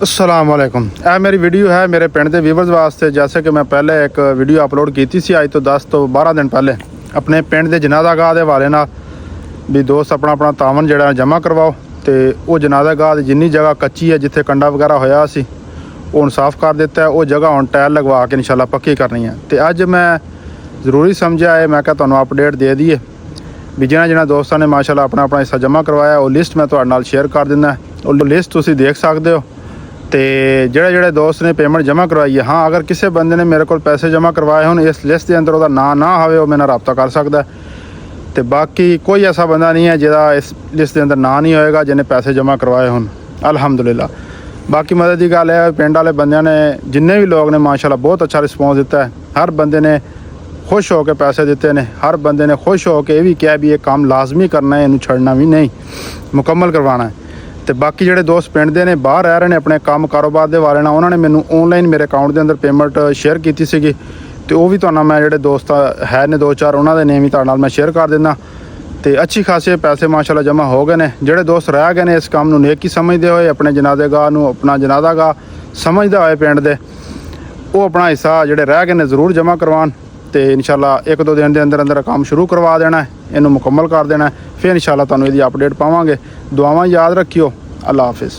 अस्सलाम वालेकुम। ਇਹ ਮੇਰੀ ਵੀਡੀਓ ਹੈ ਮੇਰੇ ਪਿੰਡ ਦੇ ਵੀਵਰਸ ਵਾਸਤੇ। ਜੈਸੇ ਕਿ ਮੈਂ ਪਹਿਲੇ ਇੱਕ ਵੀਡੀਓ ਅਪਲੋਡ ਕੀਤੀ ਸੀ ਅੱਜ ਤੋਂ 10 ਤੋਂ 12 ਦਿਨ ਪਹਿਲੇ ਆਪਣੇ ਪਿੰਡ ਦੇ ਜਨਾਜ਼ਾ ਗਾਹ ਦੇ ਹਵਾਲੇ ਨਾਲ ਵੀ ਦੋਸਤ ਆਪਣਾ ਤਾਵਨ ਜਿਹੜਾ ਜਮ੍ਹਾਂ ਕਰਵਾਓ ਤੇ ਉਹ ਜਨਾਜ਼ਾ ਗਾਹ ਦੀ ਜਿੰਨੀ ਜਗ੍ਹਾ ਕੱਚੀ ਹੈ ਜਿੱਥੇ ਕੰਡਾ ਵਗੈਰਾ ਹੋਇਆ ਸੀ ਉਹ ਹੁਣ ਸਾਫ਼ ਕਰ ਦਿੱਤਾ ਹੈ। ਉਹ ਜਗ੍ਹਾ ਹੁਣ ਟਾਇਲ ਲਗਵਾ ਕੇ ਇਨਸ਼ਾਅੱਲਾ ਪੱਕੀ ਕਰਨੀ ਹੈ ਤੇ ਅੱਜ ਮੈਂ ਜ਼ਰੂਰੀ ਸਮਝਿਆ ਹੈ ਮੈਂ ਕਿਹਾ ਤੁਹਾਨੂੰ ਅਪਡੇਟ ਦੇ ਦਈਏ ਵੀ ਜਿਹਨਾਂ ਦੋਸਤਾਂ ਨੇ ਮਾਸ਼ਾਅੱਲਾ ਆਪਣਾ ਹਿੱਸਾ ਜਮ੍ਹਾਂ ਕਰਵਾਇਆ ਉਹ ਲਿਸਟ ਮੈਂ ਤੁਹਾਡੇ ਨਾਲ ਸ਼ੇਅਰ ਕਰ ਦਿੰਦਾ। ਉਹ ਲਿਸਟ ਤੁਸੀਂ ਦੇਖ ਸਕਦੇ ਹੋ ਤੇ ਜਿਹੜੇ ਦੋਸਤ ਨੇ ਪੇਮੈਂਟ ਜਮ੍ਹਾਂ ਕਰਵਾਈ ਹੈ। ਹਾਂ, ਅਗਰ ਕਿਸੇ ਬੰਦੇ ਨੇ ਮੇਰੇ ਕੋਲ ਪੈਸੇ ਜਮ੍ਹਾਂ ਕਰਵਾਏ ਹੋਣ ਇਸ ਲਿਸਟ ਦੇ ਅੰਦਰ ਉਹਦਾ ਨਾਂ ਨਾ ਹੋਵੇ ਉਹ ਮੇਰੇ ਨਾਲ ਰਾਬਤਾ ਕਰ ਸਕਦਾ ਤੇ ਬਾਕੀ ਕੋਈ ਐਸਾ ਬੰਦਾ ਨਹੀਂ ਹੈ ਜਿਹਦਾ ਇਸ ਲਿਸਟ ਦੇ ਅੰਦਰ ਨਾਂ ਨਹੀਂ ਹੋਏਗਾ ਜਿਹਨੇ ਪੈਸੇ ਜਮ੍ਹਾਂ ਕਰਵਾਏ ਹੋਣ। ਅਲਹਮਦੁਲਿਲਾ। ਬਾਕੀ ਮਦਦ ਦੀ ਗੱਲ ਹੈ ਪਿੰਡ ਵਾਲੇ ਬੰਦਿਆਂ ਨੇ ਜਿੰਨੇ ਵੀ ਲੋਕ ਨੇ ਮਾਸ਼ਾਅੱਲਾ ਬਹੁਤ ਅੱਛਾ ਰਿਸਪੌਂਸ ਦਿੱਤਾ ਹੈ। ਹਰ ਬੰਦੇ ਨੇ खुश हो के पैसे दिते ने, हर बंदे ने खुश हो के भी किया भी ये काम लाजमी करना है, इनू छड़ना भी नहीं, मुकम्मल करवाना है। तो बाकी जोड़े दोस्त पिंड दे ने बाहर रह रहे हैं अपने काम कारोबार के वाले ना उन्होंने मैनू ऑनलाइन मेरे अकाउंट के अंदर पेमेंट शेयर की सी तो वह भी तुहानू मैं जोड़े दोस्त है ने 2-4 उन्होंने नेम ही तुहाडे नाल मैं शेयर कर देना। तो अच्छी खासे पैसे माशाअल्लाह जमा हो गए ने। जोड़े दोस्त रह गए ने इस काम नू नेकी समझते हुए अपने जनाजे गाह नू अपना जनाजा गाह समझदा होए पिंड दे वो अपना हिस्सा जोड़े रह गए ने ज़रूर जमा करवान तो इंशाअल्लाह 1-2 दिन के अंदर काम शुरू करवा देना है, इनू मुकम्मल कर देना है। फिर इंशाअल्लाह तुहानू इहदी अपडेट पावांगे। दुआवां याद रखियो। अल्लाह हाफिज़।